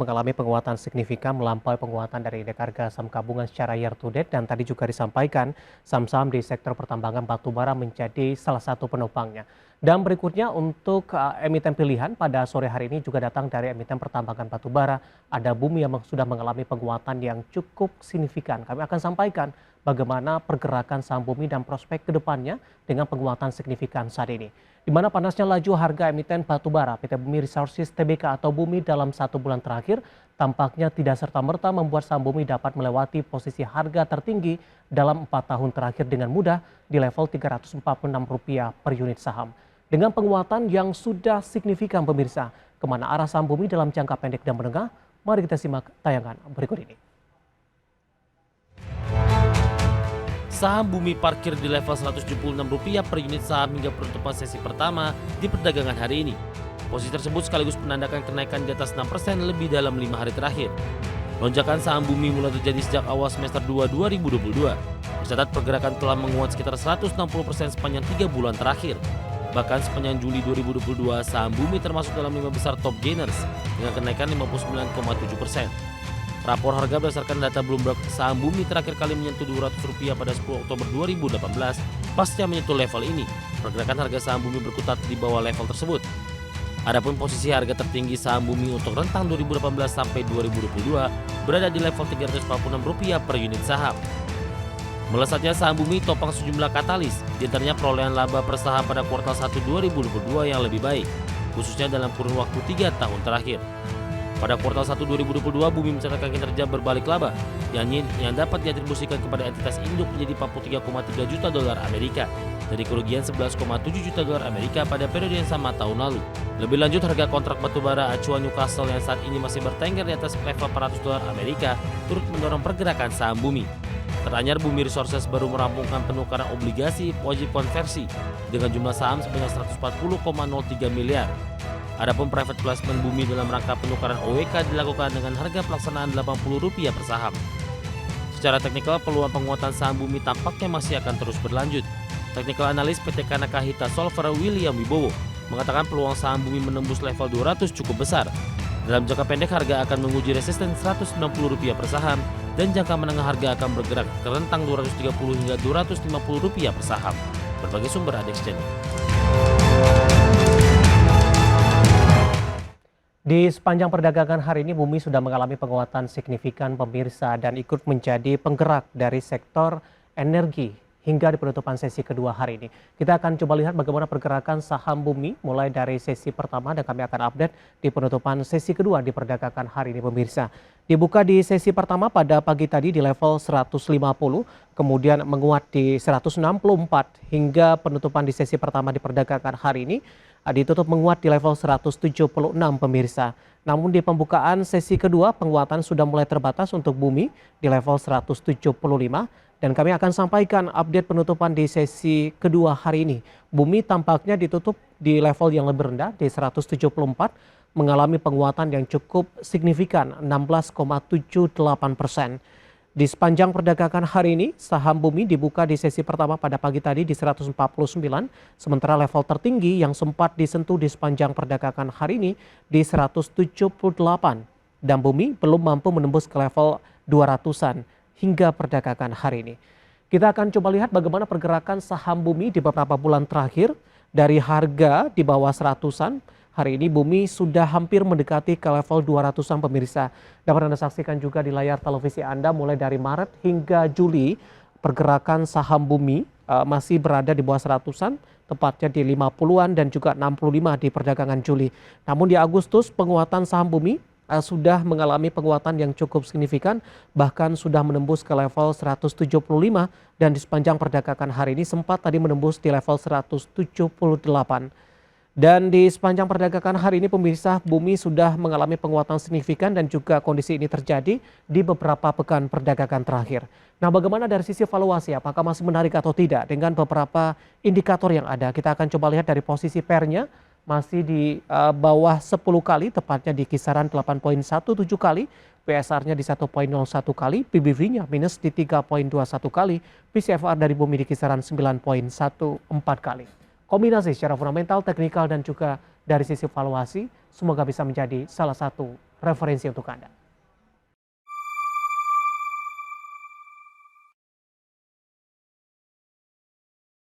mengalami penguatan signifikan melampaui penguatan dari indeks harga saham gabungan secara year to date dan tadi juga disampaikan saham-saham di sektor pertambangan batubara menjadi salah satu penopangnya. Dan berikutnya untuk emiten pilihan pada sore hari ini juga datang dari emiten pertambangan batubara. Ada Bumi yang sudah mengalami penguatan yang cukup signifikan. Kami akan sampaikan bagaimana pergerakan saham Bumi dan prospek ke depannya dengan penguatan signifikan saat ini. Di mana panasnya laju harga emiten batubara PT Bumi Resources Tbk atau Bumi dalam 1 bulan terakhir tampaknya tidak serta-merta membuat saham Bumi dapat melewati posisi harga tertinggi dalam 4 tahun terakhir dengan mudah di level Rp346 per unit saham. Dengan penguatan yang sudah signifikan pemirsa, kemana arah saham Bumi dalam jangka pendek dan menengah? Mari kita simak tayangan berikut ini. Saham Bumi parkir di level Rp176 per unit saham hingga penutupan sesi pertama di perdagangan hari ini. Posisi tersebut sekaligus menandakan kenaikan di atas 6% lebih dalam 5 hari terakhir. Lonjakan saham Bumi mulai terjadi sejak awal semester 2 2022. Tercatat pergerakan telah menguat sekitar 160% sepanjang 3 bulan terakhir. Bahkan sepanjang Juli 2022, saham Bumi termasuk dalam 5 besar top gainers dengan kenaikan 59,7%. Rapor harga berdasarkan data Bloomberg, saham Bumi terakhir kali menyentuh Rp200 pada 10 Oktober 2018. Pasca menyentuh level ini, pergerakan harga saham Bumi berkutat di bawah level tersebut. Adapun posisi harga tertinggi saham Bumi untuk rentang 2018 sampai 2022 berada di level Rp346 per unit saham. Melesatnya saham Bumi topang sejumlah katalis, di antaranya perolehan laba per saham pada kuartal 1 2022 yang lebih baik, khususnya dalam kurun waktu 3 tahun terakhir. Pada kuartal 1 2022, Bumi mencatatkan kinerja berbalik laba yang dapat diatribusikan kepada entitas induk menjadi $43,3 juta Amerika dari kerugian $11,7 juta Amerika pada periode yang sama tahun lalu. Lebih lanjut, harga kontrak batubara acuan Newcastle yang saat ini masih bertengger di atas level $400 Amerika turut mendorong pergerakan saham Bumi. Teranyar, Bumi Resources baru merampungkan penukaran obligasi wajib konversi dengan jumlah saham sebanyak 140,03 miliar. Adapun private placement Bumi dalam rangka penukaran OWK dilakukan dengan harga pelaksanaan Rp80 per saham. Secara teknikal, peluang penguatan saham Bumi tampaknya masih akan terus berlanjut. Teknikal analis PT Kanaka Hita Solver William Wibowo mengatakan peluang saham Bumi menembus level 200 cukup besar. Dalam jangka pendek, harga akan menguji resisten Rp190 per saham dan jangka menengah harga akan bergerak ke rentang Rp230 hingga Rp250 per saham. Berbagai sumber ada exchange. Di sepanjang perdagangan hari ini, Bumi sudah mengalami penguatan signifikan pemirsa dan ikut menjadi penggerak dari sektor energi hingga di penutupan sesi kedua hari ini. Kita akan coba lihat bagaimana pergerakan saham Bumi mulai dari sesi pertama dan kami akan update di penutupan sesi kedua di perdagangan hari ini pemirsa. Dibuka di sesi pertama pada pagi tadi di level 150, kemudian menguat di 164 hingga penutupan di sesi pertama di perdagangan hari ini ditutup menguat di level 176 pemirsa. Namun di pembukaan sesi kedua penguatan sudah mulai terbatas untuk Bumi di level 175 dan kami akan sampaikan update penutupan di sesi kedua hari ini. Bumi tampaknya ditutup di level yang lebih rendah di 174 mengalami penguatan yang cukup signifikan 16,78%. Di sepanjang perdagangan hari ini, saham Bumi dibuka di sesi pertama pada pagi tadi di 149, sementara level tertinggi yang sempat disentuh di sepanjang perdagangan hari ini di 178. Dan Bumi belum mampu menembus ke level 200-an hingga perdagangan hari ini. Kita akan coba lihat bagaimana pergerakan saham Bumi di beberapa bulan terakhir dari harga di bawah 100-an. Hari ini Bumi sudah hampir mendekati ke level 200-an pemirsa. Dapat Anda saksikan juga di layar televisi Anda mulai dari Maret hingga Juli pergerakan saham Bumi masih berada di bawah 100-an, tepatnya di 50-an dan juga 65 di perdagangan Juli. Namun di Agustus penguatan saham Bumi sudah mengalami penguatan yang cukup signifikan, bahkan sudah menembus ke level 175 dan di sepanjang perdagangan hari ini sempat tadi menembus di level 178. Dan di sepanjang perdagangan hari ini pemirsa, Bumi sudah mengalami penguatan signifikan dan juga kondisi ini terjadi di beberapa pekan perdagangan terakhir. Nah, bagaimana dari sisi valuasi, apakah masih menarik atau tidak dengan beberapa indikator yang ada? Kita akan coba lihat dari posisi pairnya masih di bawah 10 kali, tepatnya di kisaran 8,17 kali, PSR-nya di 1,01 kali, PBV-nya minus di 3,21 kali, PCFR dari Bumi di kisaran 9,14 kali. Kombinasi secara fundamental, teknikal, dan juga dari sisi valuasi, semoga bisa menjadi salah satu referensi untuk Anda.